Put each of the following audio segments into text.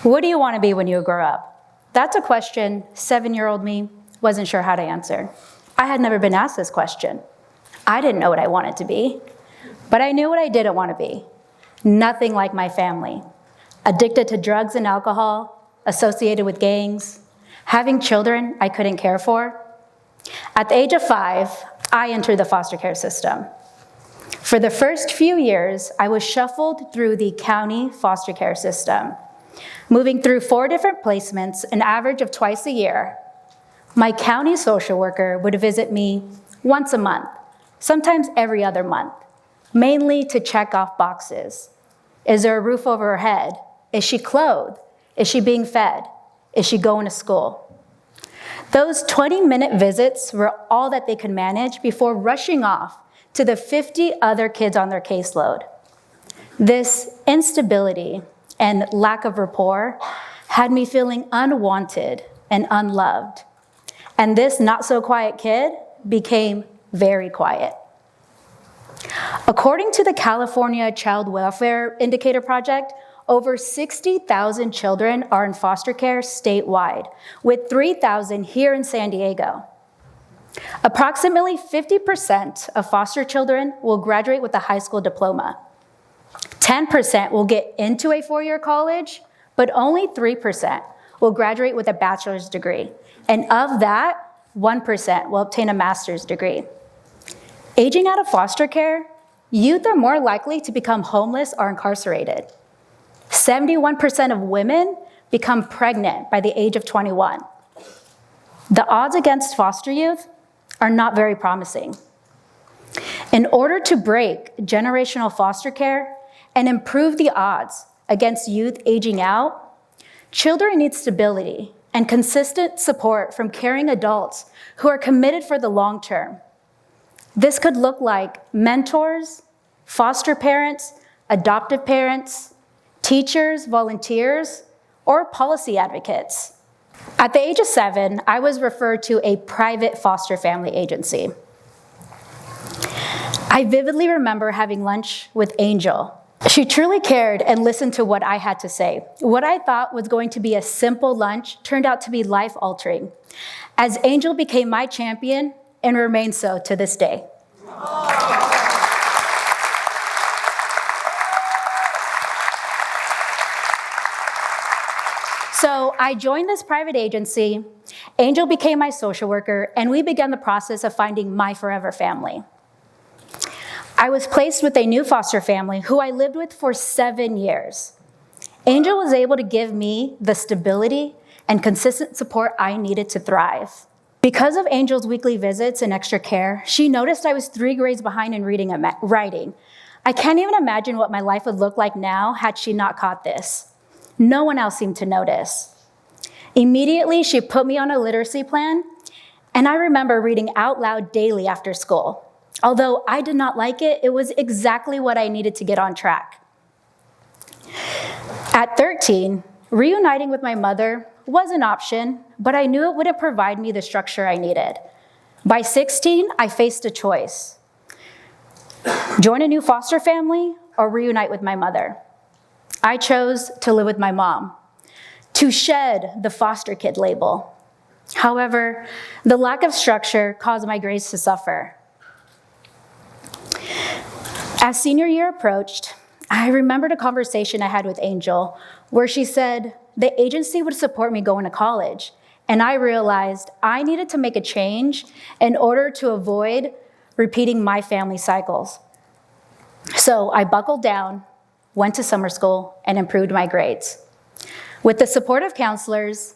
What do you want to be when you grow up? That's a question 7-year-old me wasn't sure how to answer. I had never been asked this question. I didn't know what I wanted to be, but I knew what I didn't want to be. Nothing like my family. Addicted to drugs and alcohol, associated with gangs, having children I couldn't care for. At the age of 5, I entered the foster care system. For the first few years, I was shuffled through the county foster care system, moving through 4 different placements, an average of twice a year. My county social worker would visit me once a month, sometimes every other month, mainly to check off boxes. Is there a roof over her head? Is she clothed? Is she being fed? Is she going to school? Those 20-minute visits were all that they could manage before rushing off to the 50 other kids on their caseload. This instability and lack of rapport had me feeling unwanted and unloved. And this not-so-quiet kid became very quiet. According to the California Child Welfare Indicator Project, over 60,000 children are in foster care statewide, with 3,000 here in San Diego. Approximately 50% of foster children will graduate with a high school diploma. 10% will get into a 4-year college, but only 3% will graduate with a bachelor's degree. And of that, 1% will obtain a master's degree. Aging out of foster care, youth are more likely to become homeless or incarcerated. 71% of women become pregnant by the age of 21. The odds against foster youth are not very promising. In order to break generational foster care and improve the odds against youth aging out, children need stability and consistent support from caring adults who are committed for the long term. This could look like mentors, foster parents, adoptive parents, teachers, volunteers, or policy advocates. At the age of 7, I was referred to a private foster family agency. I vividly remember having lunch with Angel. She truly cared and listened to what I had to say. What I thought was going to be a simple lunch turned out to be life-altering, as Angel became my champion and remains so to this day. So I joined this private agency, Angel became my social worker, and we began the process of finding my forever family. I was placed with a new foster family who I lived with for 7 years. Angel was able to give me the stability and consistent support I needed to thrive. Because of Angel's weekly visits and extra care, she noticed I was 3 grades behind in reading and writing. I can't even imagine what my life would look like now had she not caught this. No one else seemed to notice. Immediately, she put me on a literacy plan, and I remember reading out loud daily after school. Although I did not like it, it was exactly what I needed to get on track. At 13, reuniting with my mother was an option, but I knew it wouldn't provide me the structure I needed. By 16, I faced a choice: join a new foster family or reunite with my mother. I chose to live with my mom, to shed the foster kid label. However, the lack of structure caused my grades to suffer. As senior year approached, I remembered a conversation I had with Angel where she said the agency would support me going to college, and I realized I needed to make a change in order to avoid repeating my family cycles. So I buckled down, went to summer school, and improved my grades. With the support of counselors,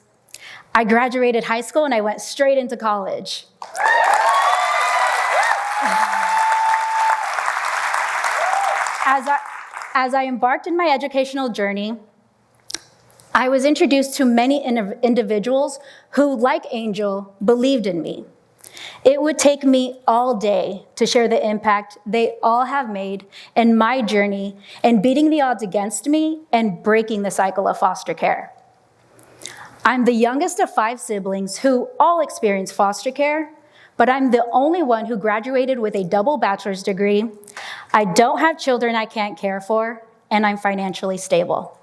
I graduated high school and I went straight into college. As I embarked in my educational journey, I was introduced to many individuals who, like Angel, believed in me. It would take me all day to share the impact they all have made in my journey in beating the odds against me and breaking the cycle of foster care. I'm the youngest of 5 siblings who all experienced foster care, but I'm the only one who graduated with a double bachelor's degree. I don't have children I can't care for, and I'm financially stable.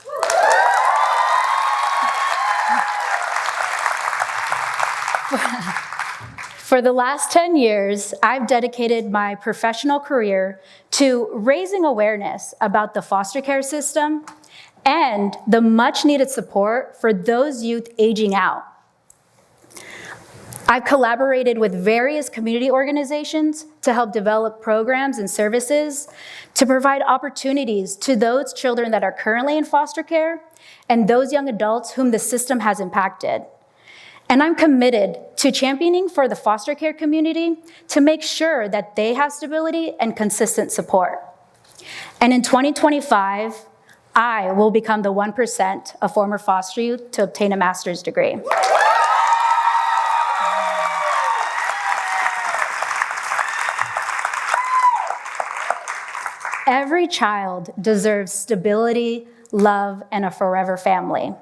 For the last 10 years, I've dedicated my professional career to raising awareness about the foster care system and the much-needed support for those youth aging out. I've collaborated with various community organizations to help develop programs and services to provide opportunities to those children that are currently in foster care and those young adults whom the system has impacted. And I'm committed to championing for the foster care community to make sure that they have stability and consistent support. And in 2025, I will become the 1% of former foster youth to obtain a master's degree. Every child deserves stability, love, and a forever family.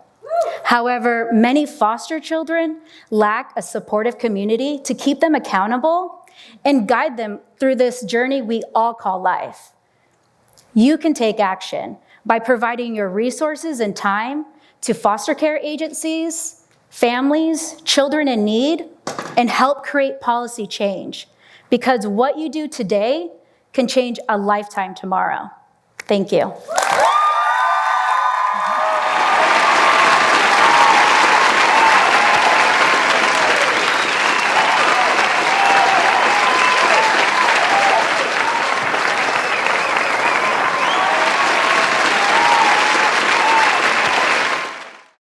However, many foster children lack a supportive community to keep them accountable and guide them through this journey we all call life. You can take action by providing your resources and time to foster care agencies, families, children in need, and help create policy change. Because what you do today can change a lifetime tomorrow. Thank you.